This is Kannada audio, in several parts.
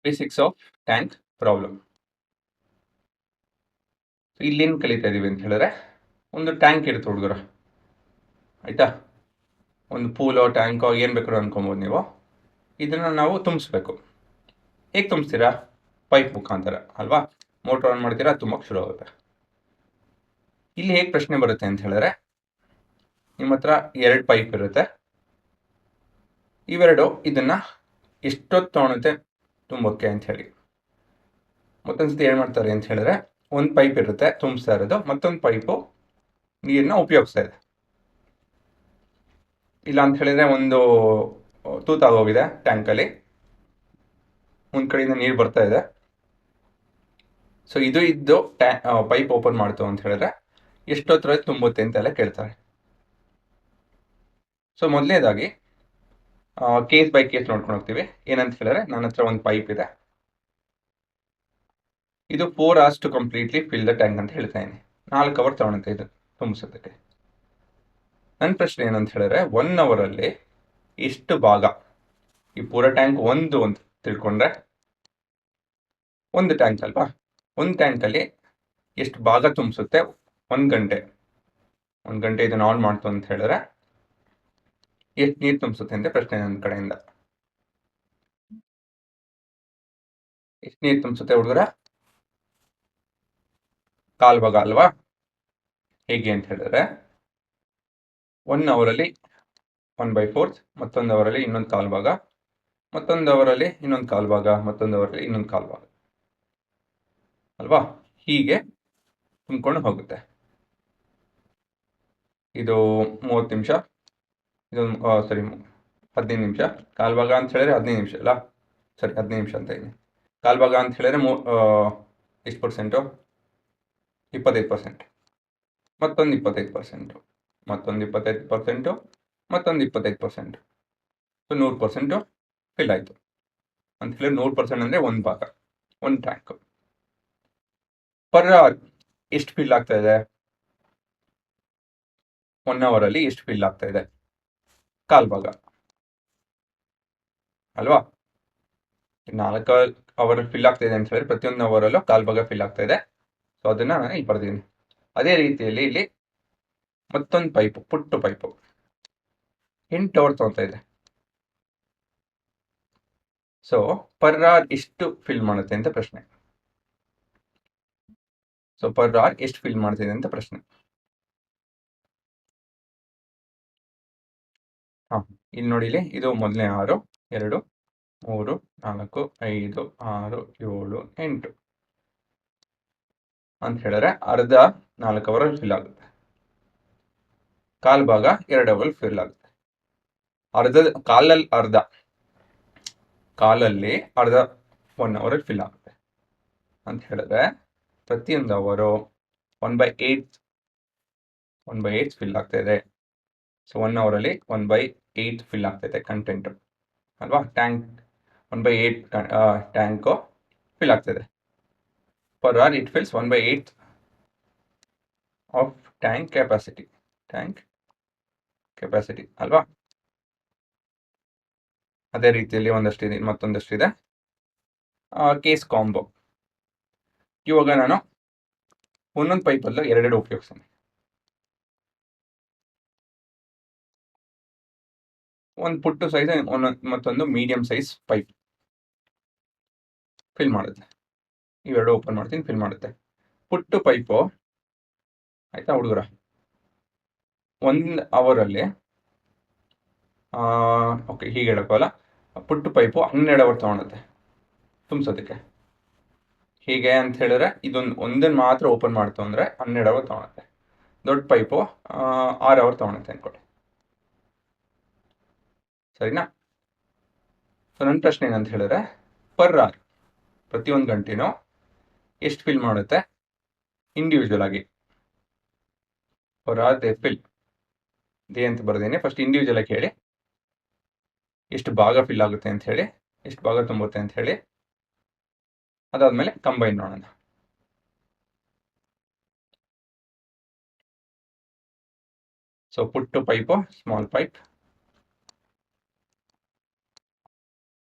Basics of tank problem. ಇಲ್ಲೇನು ಕಲಿತಾ ಇದೀವಿ ಅಂತ ಹೇಳಿದ್ರೆ, ಒಂದು ಟ್ಯಾಂಕ್ ಇರುತ್ತೆ ಹುಡುಗರ, ಆಯ್ತಾ? ಒಂದು ಪೂಲೋ ಟ್ಯಾಂಕೋ ಏನು ಬೇಕಾದ್ರೂ ಅನ್ಕೊಬೋದು ನೀವು. ಇದನ್ನು ನಾವು ತುಂಬಿಸ್ಬೇಕು. ಹೇಗೆ ತುಂಬಿಸ್ತೀರಾ? ಪೈಪ್ ಮುಖಾಂತರ ಅಲ್ವಾ? ಮೋಟ್ರ್ ಆನ್ ಮಾಡ್ತೀರಾ, ತುಂಬಕ್ಕೆ ಶುರು ಆಗುತ್ತೆ. ಇಲ್ಲಿ ಹೇಗೆ ಪ್ರಶ್ನೆ ಬರುತ್ತೆ ಅಂತ ಹೇಳಿದ್ರೆ, ನಿಮ್ಮ ಹತ್ರ 2 ಪೈಪ್ ಇರುತ್ತೆ. ಇವೆರಡು ಇದನ್ನು ಎಷ್ಟೊತ್ತು ತೊಗೊಳುತ್ತೆ ತುಂಬೋಕ್ಕೆ ಅಂತ ಹೇಳಿ. ಮತ್ತೊಂದ್ಸತಿ ಏನು ಮಾಡ್ತಾರೆ ಅಂತ ಹೇಳಿದ್ರೆ, ಒಂದು ಪೈಪ್ ಇರುತ್ತೆ ತುಂಬಿಸ್ತಾ ಇರೋದು, ಮತ್ತೊಂದು ಪೈಪು ನೀರನ್ನ ಉಪಯೋಗಿಸ್ತಾ ಇದೆ. ಇಲ್ಲ ಅಂತ ಹೇಳಿದ್ರೆ ಒಂದು ತೂತಾಗೋಗಿದೆ ಟ್ಯಾಂಕಲ್ಲಿ, ಒಂದು ಕಡೆಯಿಂದ ನೀರು ಬರ್ತಾ ಇದೆ. ಸೊ ಇದು ಇದ್ದು ಪೈಪ್ ಓಪನ್ ಮಾಡ್ತು ಅಂತ ಹೇಳಿದ್ರೆ ಎಷ್ಟೊತ್ತರ ತುಂಬುತ್ತೆ ಅಂತೆಲ್ಲ ಕೇಳ್ತಾರೆ. ಸೊ ಮೊದಲನೇದಾಗಿ ಕೇಸ್ ಬೈ ಕೇಸ್ ನೋಡ್ಕೊಂಡು ಹೋಗ್ತೀವಿ. ಏನಂತ ಹೇಳಿದ್ರೆ, ನನ್ನ ಹತ್ರ ಒಂದು ಪೈಪ್ ಇದೆ, ಇದು 4 hours to completely fill the tank ಅಂತ ಹೇಳ್ತಾ ಇದ್ದೀನಿ. 4 ಅವರ್ ತಗೊಳುತ್ತೆ ಇದು ತುಂಬಿಸೋದಕ್ಕೆ. ನನ್ನ ಪ್ರಶ್ನೆ ಏನಂತ ಹೇಳಿದ್ರೆ, 1 ಅವರಲ್ಲಿ ಎಷ್ಟು ಭಾಗ, ಈ ಪೂರ ಟ್ಯಾಂಕ್ ಒಂದು ಅಂತ ತಿಳ್ಕೊಂಡ್ರೆ ಒಂದು ಟ್ಯಾಂಕ್ ಅಲ್ವಾ, ಒಂದು ಟ್ಯಾಂಕಲ್ಲಿ ಎಷ್ಟು ಭಾಗ ತುಂಬಿಸುತ್ತೆ 1 ಗಂಟೆ. 1 ಗಂಟೆ ಇದನ್ನು ಆನ್ ಮಾಡ್ತು ಅಂತ ಹೇಳಿದ್ರೆ ಎಷ್ಟು ನೀರು ತುಂಬಿಸುತ್ತೆ ಅಂತ ಪ್ರಶ್ನೆ ನನ್ನ ಕಡೆಯಿಂದ. ಎಷ್ಟು ನೀರು ತುಂಬಿಸುತ್ತೆ ಹುಡುಗರ? 1/4 ಭಾಗ ಅಲ್ವಾ? ಹೇಗೆ ಅಂತ ಹೇಳಿದ್ರೆ, 1 ಅವರಲ್ಲಿ 1/4, ಮತ್ತೊಂದು ಅವರಲ್ಲಿ ಇನ್ನೊಂದು 1/4 ಭಾಗ, ಮತ್ತೊಂದು ಅವರಲ್ಲಿ ಇನ್ನೊಂದು 1/4 ಭಾಗ, ಮತ್ತೊಂದು ಅವರಲ್ಲಿ ಇನ್ನೊಂದು 1/4 ಭಾಗ ಅಲ್ವಾ? ಹೀಗೆ ತುಂಬಿಕೊಂಡು ಹೋಗುತ್ತೆ. ಇದು 30 ನಿಮಿಷ, ಇದೊಂದು 15 ನಿಮಿಷ. 1/4 ಭಾಗ ಅಂತ ಹೇಳಿದ್ರೆ 15 ನಿಮಿಷ ಅಲ್ಲ, 15 ನಿಮಿಷ ಅಂತ ಇದೆ. 1/4 ಭಾಗ ಅಂತ ಹೇಳಿದ್ರೆ ಎಷ್ಟು ಪರ್ಸೆಂಟು? 25%. ಮತ್ತೊಂದು 25%, ಮತ್ತೊಂದು 25%, ಮತ್ತೊಂದು 25%. ಸೊ 100% ಫಿಲ್ ಆಯಿತು ಅಂತ ಹೇಳಿ. 100% ಅಂದರೆ 1 ಭಾಗ, 1 ಟ್ಯಾಂಕ್. ಪರ್ ಅವರ್ ಎಷ್ಟು ಫಿಲ್ ಆಗ್ತಾ ಇದೆ? 1 ಅವರಲ್ಲಿ ಎಷ್ಟು ಫಿಲ್ ಆಗ್ತಾ ಇದೆ? 1/4 ಭಾಗ ಅಲ್ವಾ? 4 ಅವರ್ ಫಿಲ್ ಆಗ್ತಾ ಇದೆ ಅಂತ ಹೇಳಿದ್ರೆ ಪ್ರತಿಯೊಂದು ಅವರಲ್ಲೂ 1/4 ಭಾಗ ಫಿಲ್ ಆಗ್ತಾ ಇದೆ. ಸೊ ಅದನ್ನು ನಾನು ಇಲ್ಲಿ ಬರ್ತೀನಿ. ಅದೇ ರೀತಿಯಲ್ಲಿ ಇಲ್ಲಿ ಮತ್ತೊಂದು ಪೈಪು, ಪುಟ್ಟು ಪೈಪು 8 ಅವರ್ ತೊಗೊತಾ ಇದೆ. ಸೊ ಪರ್ ಅವರ್ ಎಷ್ಟು ಫಿಲ್ ಮಾಡುತ್ತೆ ಅಂತ ಪ್ರಶ್ನೆ. ಸೊ ಪರ್ ಅವರ್ ಎಷ್ಟು ಫಿಲ್ ಮಾಡ್ತಿದೆ ಅಂತ ಪ್ರಶ್ನೆ. ಇಲ್ಲಿ ನೋಡಿ, ಇಲ್ಲಿ ಇದು ಮೊದಲನೇ 6, 2, 3, 4, 5, 6, 7, 8 ಅಂತ ಹೇಳಿದ್ರೆ ಅರ್ಧ 4 ಅವರಲ್ಲಿ ಫಿಲ್ ಆಗುತ್ತೆ. 1/4 ಭಾಗ 2 ಅವರಲ್ಲಿ ಫಿಲ್ ಆಗುತ್ತೆ. ಕಾಲಲ್ಲಿ ಅರ್ಧ 1 ಅವರಲ್ಲಿ ಫಿಲ್ ಆಗುತ್ತೆ ಅಂತ ಹೇಳಿದ್ರೆ ಪ್ರತಿಯೊಂದು ಅವರು 1/8 ಫಿಲ್ ಆಗ್ತಾ ಇದೆ. ಸೊ 1 ಅವರಲ್ಲಿ 1/8 ಫಿಲ್ ಆಗ್ತಾ ಇದೆ ಕಂಟೆಂಟು ಅಲ್ವಾ? ಟ್ಯಾಂಕ್ 1/8 ಟ್ಯಾಂಕು ಫಿಲ್ ಆಗ್ತಿದೆ. Per hour it fills 1/8 of tank capacity ಅಲ್ವಾ? ಅದೇ ರೀತಿಯಲ್ಲಿ ಮತ್ತೊಂದಷ್ಟು ಇದೆ ಕೇಸ್ ಕಾಂಬೋ. ಇವಾಗ ನಾನು ಒಂದೊಂದು ಪೈಪಲ್ಲೂ 2 ಉಪಯೋಗಿಸ್ತೀನಿ. ಒಂದು ಪುಟ್ಟು ಸೈಜ್, ಮತ್ತೊಂದು ಮೀಡಿಯಂ ಸೈಜ್ ಪೈಪ್ ಫಿಲ್ ಮಾಡುತ್ತೆ. ಇವೆರಡು ಓಪನ್ ಮಾಡ್ತೀನಿ, ಫಿಲ್ ಮಾಡುತ್ತೆ. ಪುಟ್ಟು ಪೈಪು ಆಯ್ತಾ ಹುಡುಗರ, 1 ಅವರಲ್ಲಿ ಓಕೆ ಹೀಗೆ ಹೇಳೋಕ್ಕಲ್ಲ, ಪುಟ್ಟು ಪೈಪು 12 ಅವರ್ ತೊಗೊಳುತ್ತೆ ತುಂಬಿಸೋದಕ್ಕೆ. ಹೀಗೆ ಅಂತ ಹೇಳಿದ್ರೆ ಒಂದನ್ನು ಮಾತ್ರ ಓಪನ್ ಮಾಡ್ತು ಅಂದರೆ 12 ಅವರ್ ತೊಗೊಳುತ್ತೆ. ದೊಡ್ಡ ಪೈಪು 6 ಅವರ್ ತೊಗೊಳುತ್ತೆ ಅಂದ್ಕೊಳ್ಳಿ, ಸರಿನಾ? ಸೊ ನನ್ನ ಪ್ರಶ್ನೆ ಏನಂತ ಹೇಳಿದ್ರೆ, ಪರ್ ಅವರ್ ಪ್ರತಿಯೊಂದು ಗಂಟೆನೂ ಎಷ್ಟು ಫಿಲ್ ಮಾಡುತ್ತೆ ಇಂಡಿವಿಜುವಲ್ ಆಗಿ? Per hour they fill they ಅಂತ ಬರ್ದೇನೆ. ಫಸ್ಟ್ ಇಂಡಿವಿಜುವಲ್ ಆಗಿ ಹೇಳಿ ಎಷ್ಟು ಭಾಗ ಫಿಲ್ ಆಗುತ್ತೆ ಅಂತ ಹೇಳಿ, ಎಷ್ಟು ಭಾಗ ತುಂಬುತ್ತೆ ಅಂತ ಹೇಳಿ. ಅದಾದ್ಮೇಲೆ ಕಂಬೈನ್ ನೋಡೋಣ. ಸೊ ಪುಟ್ಟು pipe, small pipe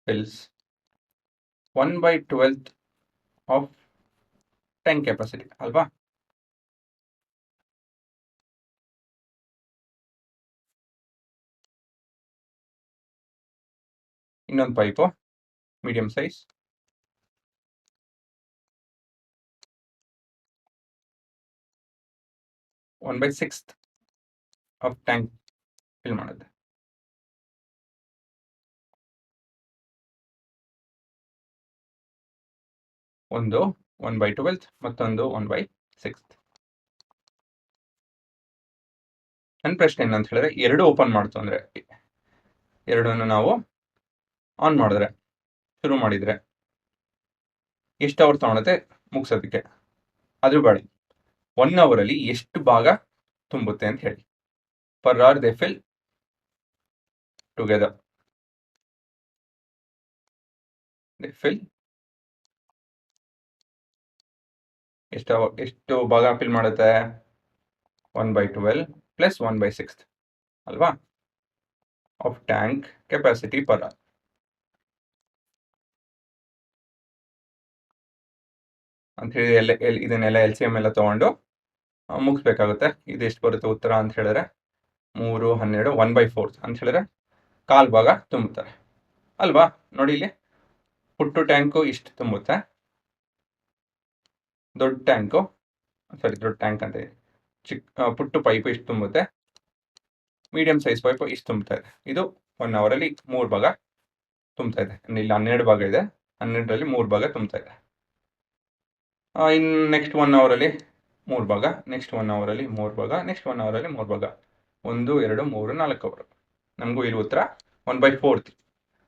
fills 1/12 of tank capacity ಅಲ್ವಾ? ಇನ್ನೊಂದು pipe medium size, 1/6 of tank fill ಮಾಡುತ್ತೆ. ಒಂದು 1/12, ಮತ್ತೊಂದು 1/6. ನನ್ನ ಪ್ರಶ್ನೆ ಏನಂತ ಹೇಳಿದ್ರೆ, ಎರಡು ಓಪನ್ ಮಾಡ್ತು ಅಂದರೆ, ಎರಡನ್ನು ನಾವು ಆನ್ ಮಾಡಿದ್ರೆ, ಶುರು ಮಾಡಿದರೆ ಎಷ್ಟು ಅವರ್ ತಗೊಳುತ್ತೆ ಮುಗಿಸೋದಕ್ಕೆ? ಅದು ಬೇಡ, 1 ಅವರಲ್ಲಿ ಎಷ್ಟು ಭಾಗ ತುಂಬುತ್ತೆ ಅಂತ ಹೇಳಿ. Per hour they fill together, they fill ಎಷ್ಟು ಭಾಗ ಫಿಲ್ ಮಾಡುತ್ತೆ? 1/12 ಪ್ಲಸ್ 1/6 ಅಲ್ವಾ, of tank capacity per hour. ಅಂತ ಹೇಳಿ ಇದನ್ನೆಲ್ಲ LCM ಎಲ್ಲ ತಗೊಂಡು ಮುಗಿಸ್ಬೇಕಾಗುತ್ತೆ. ಇದು ಎಷ್ಟು ಬರುತ್ತೆ ಉತ್ತರ ಅಂತ ಹೇಳಿದ್ರೆ 3, 12, 1/4 ಅಂತ ಹೇಳಿದ್ರೆ ಕಾಲ್ ಭಾಗ ತುಂಬುತ್ತಾರೆ ಅಲ್ವಾ? ನೋಡಿ ಇಲ್ಲಿ ಪುಟ್ಟು ಟ್ಯಾಂಕು ಇಷ್ಟು ತುಂಬುತ್ತೆ, ದೊಡ್ಡ ಟ್ಯಾಂಕ್ ಅಂತ ಪುಟ್ಟು ಪೈಪು ಇಷ್ಟು ತುಂಬುತ್ತೆ, ಮೀಡಿಯಂ ಸೈಜ್ ಪೈಪು ಇಷ್ಟು ತುಂಬುತ್ತಾ ಇದೆ. ಇದು 1 ಅವರಲ್ಲಿ 3 ಭಾಗ ತುಂಬ್ತಾ ಇದೆ. ಇಲ್ಲಿ 12 ಭಾಗ ಇದೆ, 12ರಲ್ಲಿ 3 ಭಾಗ ತುಂಬ್ತಾ ಇದೆ. ಇನ್ನು ನೆಕ್ಸ್ಟ್ 1 ಅವರಲ್ಲಿ 3 ಭಾಗ, ನೆಕ್ಸ್ಟ್ 1 ಅವರಲ್ಲಿ 3 ಭಾಗ, ನೆಕ್ಸ್ಟ್ 1 ಅವರಲ್ಲಿ 3 ಭಾಗ, 1, 2, 3, 4 ಅವರು. ನಮಗೂ ಇಲ್ಲಿ ಉತ್ತರ 1/4.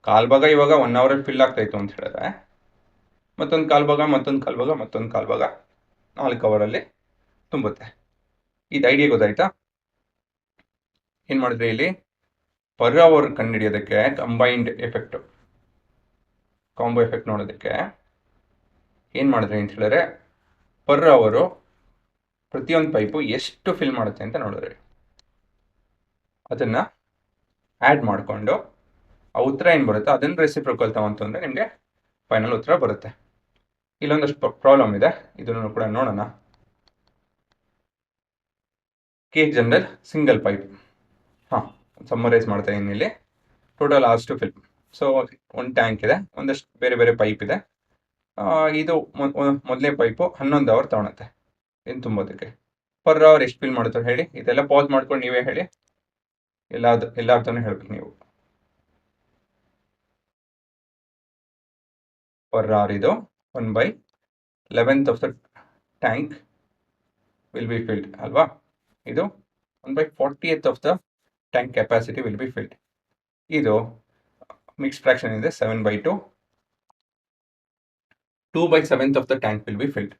ಕಾಲ್ ಭಾಗ ಇವಾಗ 1 ಅವರಲ್ಲಿ ಫಿಲ್ ಆಗ್ತಾ ಇತ್ತು ಅಂತ ಹೇಳಿದ್ರೆ, ಮತ್ತೊಂದು ಕಾಲ್ ಭಾಗ, ಮತ್ತೊಂದು ಕಾಲ್ ಭಾಗ, ಮತ್ತೊಂದು ಕಾಲ್ ಭಾಗ 4 ಅವರಲ್ಲಿ ತುಂಬುತ್ತೆ. ಇದು ಐಡಿಯಾ ಗೊತ್ತಾಯ್ತಾ? ಏನು ಮಾಡಿದ್ರೆ ಇಲ್ಲಿ ಪರ್ ಅವರ್ ಕಂಡುಹಿಡಿಯೋದಕ್ಕೆ ಕಂಬೈನ್ಡ್ ಎಫೆಕ್ಟ್, ಕಾಂಬೋ ಎಫೆಕ್ಟ್ ನೋಡೋದಕ್ಕೆ ಏನು ಮಾಡಿದ್ರಿ ಅಂತ ಹೇಳಿದ್ರೆ, ಪರ್ ಅವರು ಪ್ರತಿಯೊಂದು ಪೈಪು ಎಷ್ಟು ಫಿಲ್ ಮಾಡುತ್ತೆ ಅಂತ ನೋಡಿದ್ರಿ. ಅದನ್ನು ಆ್ಯಡ್ ಮಾಡಿಕೊಂಡು ಆ ಉತ್ತರ ಏನು ಬರುತ್ತೆ ಅದನ್ನು ರೆಸಿಪ್ರೋಕಲ್ ತಗೊಂತು ಅಂದರೆ ನಿಮಗೆ ಫೈನಲ್ ಉತ್ತರ ಬರುತ್ತೆ. ಇಲ್ಲೊಂದಷ್ಟು ಪ್ರಾಬ್ಲಮ್ ಇದೆ, ಇದನ್ನು ಕೂಡ ನೋಡೋಣ. Case general single pipe. Summarize ಮಾಡ್ತಾ ಇದ್ದೀನಿ ಇಲ್ಲಿ. Total hours to fill. So ಒಂದು ಟ್ಯಾಂಕ್ ಇದೆ, ಒಂದಷ್ಟು ಬೇರೆ ಬೇರೆ ಪೈಪ್ ಇದೆ. ಇದು ಮೊದಲನೇ ಪೈಪು 11 ಅವರ್ ತಗೊಳುತ್ತೆ ಏನು ತುಂಬೋದಕ್ಕೆ. ಪರ್ ಅವರ್ ಎಷ್ಟು ಫಿಲ್ ಮಾಡುತ್ತೆ ಹೇಳಿ? ಇದೆಲ್ಲ ಪಾಸ್ ಮಾಡ್ಕೊಂಡು ನೀವೇ ಹೇಳಿ, ಎಲ್ಲಾರ್ದೂ ಹೇಳ್ಬೇಕು ನೀವು. ಪರ್ ಅವರ್ ಇದು 1/11 of the tank will be filled ಅಲ್ವಾ? ಇದು 1/40 of the tank capacity will be filled. ಇದು ಮಿಕ್ಸ್ ಫ್ರಾಕ್ಷನ್ ಇದೆ 7/2. 2/7 of the tank will be filled.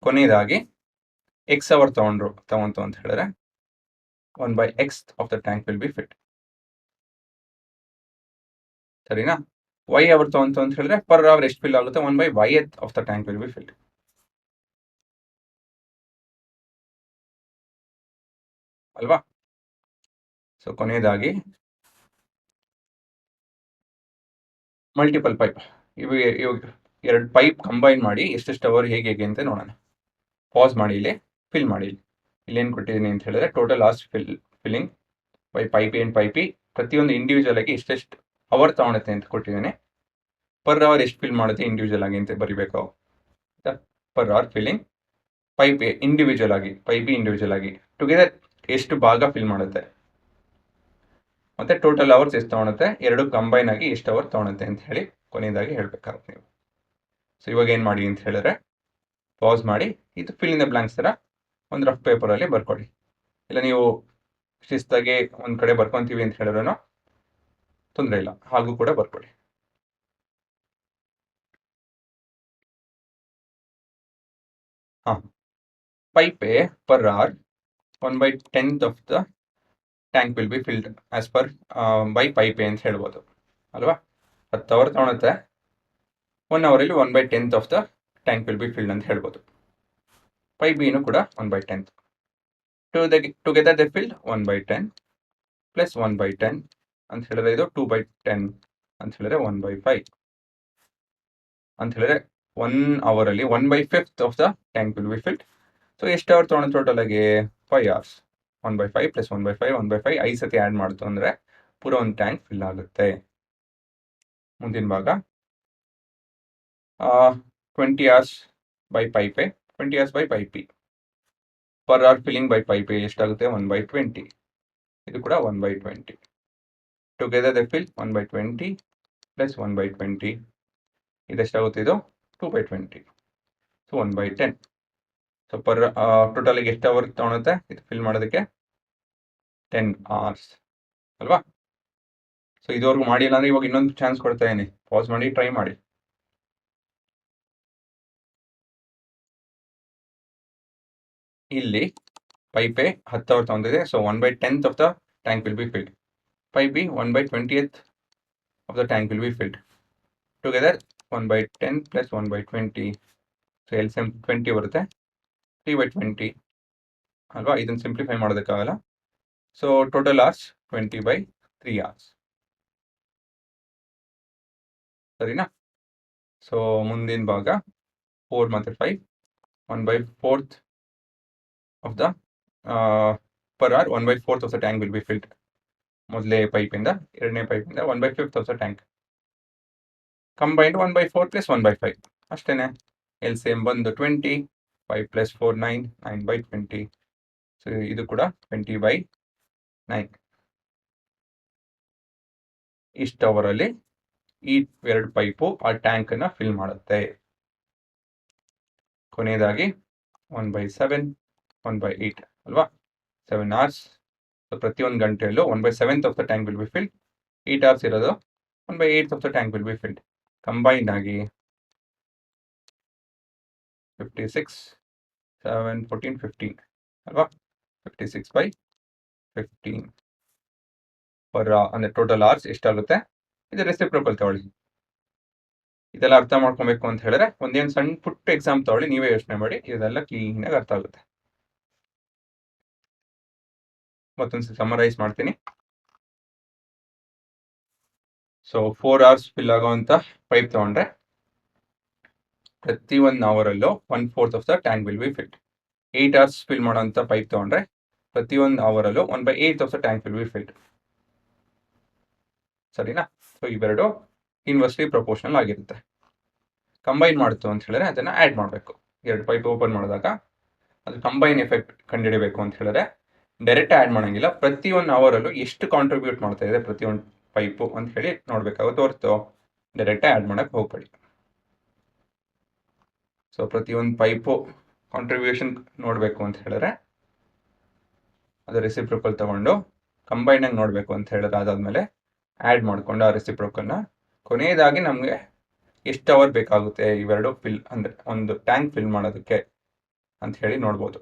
ಕೊನೆಯದಾಗಿ ಎಕ್ಸ್ ಅವರ್ ತಗೊಂತು ಅಂತ ಹೇಳಿದ್ರೆ 1/x of the tank will be filled. ಸರಿನಾ? y ಅವರ್ ತಗೊಂತು ಅಂತ ಹೇಳಿದ್ರೆ ಪರ್ ಅವರ್ ಎಷ್ಟು ಫಿಲ್ ಆಗುತ್ತೆ? 1/y of the tank will be filled ಅಲ್ವಾ? ಸೊ ಕೊನೆಯದಾಗಿ ಮಲ್ಟಿಪಲ್ ಪೈಪ್, ಇವು ಎರಡು ಪೈಪ್ ಕಂಬೈನ್ ಮಾಡಿ ಎಷ್ಟೆಷ್ಟು ಅವರ್ ಹೇಗೆ ಅಂತ ನೋಡೋಣ. ಪಾಸ್ ಮಾಡಿ, ಇಲ್ಲಿ ಫಿಲ್ ಮಾಡಿ. ಇಲ್ಲೇನು ಕೊಟ್ಟಿದ್ದೀನಿ ಅಂತ ಹೇಳಿದ್ರೆ total last filling by pipe ಏನು ಪೈಪಿ ಪ್ರತಿಯೊಂದು ಇಂಡಿವಿಜುವಲ್ ಆಗಿ ಎಷ್ಟೆಷ್ಟು ಅವರ್ ತಗೊಳುತ್ತೆ ಅಂತ ಕೊಟ್ಟಿದ್ದೀನಿ. ಪರ್ ಅವರ್ ಎಷ್ಟು ಫಿಲ್ ಮಾಡುತ್ತೆ ಇಂಡಿವಿಜುವಲ್ ಆಗಿ ಅಂತ ಬರಿಬೇಕು. Per hour filling pipe individual ಆಗಿ ಟುಗೆದರ್ ಎಷ್ಟು ಭಾಗ ಫಿಲ್ ಮಾಡುತ್ತೆ, ಮತ್ತು ಟೋಟಲ್ ಅವರ್ಸ್ ಎಷ್ಟು ತಗೊಳುತ್ತೆ, ಎರಡು ಕಂಬೈನ್ ಆಗಿ ಎಷ್ಟು ಅವರ್ ತಗೊಳುತ್ತೆ ಅಂತ ಹೇಳಿ ಕೊನೆಯದಾಗಿ ಹೇಳ್ಬೇಕಾಗುತ್ತೆ ನೀವು. ಸೊ ಇವಾಗ ಏನು ಮಾಡಿ ಅಂತ ಹೇಳಿದ್ರೆ ಪಾಸ್ ಮಾಡಿ, ಇದು ಫಿಲ್ ಇನ್ ದ ಬ್ಲಾಂಕ್ಸ್ ಥರ ಒಂದು ರಫ್ ಪೇಪರಲ್ಲಿ ಬರ್ಕೊಳ್ಳಿ. ಇಲ್ಲ ನೀವು ಶಿಸ್ತಾಗಿ ಒಂದು ಕಡೆ ಬರ್ಕೊತೀವಿ ಅಂತ ಹೇಳಿದ್ರೂ ತೊಂದರೆ ಇಲ್ಲ, ಹಾಗೂ ಕೂಡ ಬರ್ಕೊಳ್ಳಿ. Pipe A per hour 1/10 of the tank will be filled as per by pipe A ಅಂತ ಹೇಳ್ಬೋದು ಅಲ್ವಾ? 10 ಅವರ್ ತಗೊಳುತ್ತೆ, 1 ಅವರಲ್ಲಿ 1/10 of the tank will be filled ಅಂತ ಹೇಳ್ಬೋದು. ಪೈಪ್ ಬಿನೂ ಕೂಡ 1/10. ಟುಗೆದರ್ ದೇ ಫಿಲ್ಡ್ 1/10 ಪ್ಲಸ್ 1/10 ಅಂತ ಹೇಳಿದ್ರೆ ಇದು 2/10 ಅಂತ ಹೇಳಿದ್ರೆ 1/5. ಅಂತ ಹೇಳಿದ್ರೆ 1 ಅವರಲ್ಲಿ 1/5 of the tank will be filled. So ಎಷ್ಟು ಅವರ್ ತೊಗೊಂಡು ಟೋಟಲ್ ಆಗಿ 5 hours. 1/5 ಪ್ಲಸ್ 1/5 1/5 5 ಸತಿ ಆ್ಯಡ್ ಮಾಡ್ತು ಅಂದರೆ ಪೂರ ಒಂದು ಟ್ಯಾಂಕ್ ಫಿಲ್ ಆಗುತ್ತೆ. ಮುಂದಿನ ಭಾಗ 20 hours by pipe 20 hours by pipe per hour filling by pipe ಎಷ್ಟಾಗುತ್ತೆ 1/20. ಇದು ಕೂಡ 1/20. ಟುಗೆದರ್ ದೆ ಫಿಲ್ 1/20 ಪ್ಲಸ್ 1/20 ಇದೆಷ್ಟಾಗುತ್ತೆ ಇದು 2/20. ಸೊ 1/10. ಸೊ ಟೋಟಲಿಗೆ ಎಷ್ಟು ಅವರ್ ತೊಗೊಳುತ್ತೆ ಇದು ಫಿಲ್ ಮಾಡೋದಕ್ಕೆ 10 hours ಅಲ್ವಾ. ಸೊ ಇದುವರೆಗೂ ಮಾಡಿಲ್ಲ ಅಂದರೆ ಇವಾಗ ಇನ್ನೊಂದು ಚಾನ್ಸ್ ಕೊಡ್ತಾ ಇದೀನಿ, ಪಾಸ್ ಮಾಡಿ ಟ್ರೈ ಮಾಡಿ. ಇಲ್ಲಿ ಪೈಪೆ 10 hour ತೊಗೊಂಡಿದೆ. So 1/10 of the tank will be filled. Pipe B 1/20th of the tank will be filled. Together 1/10 plus 1/20. So LCM 20 ಬರುತ್ತೆ, 3/20 ಅಲ್ವಾ. ಇದನ್ನು ಸಿಂಪ್ಲಿಫೈ ಮಾಡೋದಕ್ಕಾಗಲ್ಲ. So total hours 20/3 hours. ಸರಿನಾ. ಸೊ ಮುಂದಿನ ಭಾಗ 4 ಮತ್ತು 5 1/4 of the per hour 1/4 of the tank will be filled. ಮೊದಲೇ ಪೈಪಿಂದ ಎರಡನೇ ಪೈಪಿಂದ 1/5 of the tank combined 1/4 plus 1/5 ಅಷ್ಟೇನೆ. LCM ಬಂದು 20, 5 ಪ್ಲಸ್ 4 9, 9/20. ಸೊ ಇದು ಕೂಡ 20/9. ಇಷ್ಟು ಅವರಲ್ಲಿ ಈ ಎರಡು ಪೈಪು ಆ ಟ್ಯಾಂಕನ್ನು ಫಿಲ್ ಮಾಡುತ್ತೆ. ಕೊನೆಯದಾಗಿ 1/7 1/8 ಅಲ್ವಾ, 7 hours. ಸೊ ಪ್ರತಿಯೊಂದು ಗಂಟೆಯಲ್ಲೂ 1/7 of the tank will be filled. 8 hours ಇರೋದು 1/8 of the tank will be filled. Combined ಆಗಿ 56 7 14 15 ಅಲ್ವಾ, 56/15 ಪರ್ ಅಂದರೆ ಟೋಟಲ್ hours ಎಷ್ಟಾಗುತ್ತೆ. ಇದು ರೆಸಿಪ್ರೋಕಲ್ ತಗೊಳ್ಳಿ. ಇದೆಲ್ಲ ಅರ್ಥ ಮಾಡ್ಕೊಬೇಕು ಅಂತ ಹೇಳಿದ್ರೆ ಒಂದೇನು ಸಣ್ಣ ಪುಟ್ಟ ಎಕ್ಸಾಮ್ ತಗೊಳ್ಳಿ, ನೀವೇ ಯೋಚನೆ ಮಾಡಿ, ಇದೆಲ್ಲ ಕ್ಲೀನಾಗಿ ಅರ್ಥ ಆಗುತ್ತೆ. ಮತ್ತೊಂದು ಸಮರೈಸ್ ಮಾಡ್ತೀನಿ. ಸೊ 4 hours ಫಿಲ್ ಆಗೋವಂಥ ಪೈಪ್ ತಗೊಂಡ್ರೆ ಪ್ರತಿ 1 ಅವರಲ್ಲೂ 1/4 of the tank will be filled. 8 hours fill ಮಾಡೋಂಥ ಪೈಪ್ ತಗೊಂಡ್ರೆ ಪ್ರತಿ 1 ಅವರಲ್ಲೂ 1/8 of the tank will be filled. ಸರಿನಾ. ಸೊ ಇವೆರಡು ಇನ್ವರ್ಸ್ಲಿ ಪ್ರಪೋರ್ಷನಲ್ ಆಗಿರುತ್ತೆ. ಕಂಬೈನ್ ಮಾಡ್ತು ಅಂತ ಹೇಳಿದ್ರೆ ಅದನ್ನು ಆ್ಯಡ್ ಮಾಡಬೇಕು. ಎರಡು ಪೈಪ್ ಓಪನ್ ಮಾಡಿದಾಗ ಅದು ಕಂಬೈನ್ ಎಫೆಕ್ಟ್ ಕಂಡುಹಿಡಬೇಕು ಅಂತ ಹೇಳಿದ್ರೆ ಡೈರೆಕ್ಟ್ ಆ್ಯಡ್ ಮಾಡೋಂಗಿಲ್ಲ. ಪ್ರತಿ 1 ಅವರಲ್ಲೂ ಎಷ್ಟು ಕಾಂಟ್ರಿಬ್ಯೂಟ್ ಮಾಡ್ತಾ ಇದೆ ಪ್ರತಿಯೊಂದು ಪೈಪು ಅಂತ ಹೇಳಿ ನೋಡಬೇಕಾಗುತ್ತೆ ಹೊರತು ಡೈರೆಕ್ಟ್ ಆ್ಯಡ್ ಮಾಡೋಕ್ಕೆ ಹೋಗಬೇಡಿ. ಸೊ ಪ್ರತಿಯೊಂದು ಪೈಪು ಕಾಂಟ್ರಿಬ್ಯೂಷನ್ ನೋಡಬೇಕು ಅಂತ ಹೇಳಿದ್ರೆ ಅದು ರೆಸಿಪ್ರೋಕಲ್ ತಗೊಂಡು ಕಂಬೈನಾಗಿ ನೋಡಬೇಕು ಅಂತ ಹೇಳಿದ್ರೆ ಅದಾದಮೇಲೆ ಆ್ಯಡ್ ಮಾಡಿಕೊಂಡು ಆ ರೆಸಿಪ್ರೋಕಲ್ನ ಕೊನೆಯದಾಗಿ ನಮಗೆ ಎಷ್ಟು ಅವರ್ ಬೇಕಾಗುತ್ತೆ ಇವೆರಡು ಫಿಲ್ ಅಂದರೆ ಒಂದು ಟ್ಯಾಂಕ್ ಫಿಲ್ ಮಾಡೋದಕ್ಕೆ ಅಂತ ಹೇಳಿ ನೋಡ್ಬೋದು.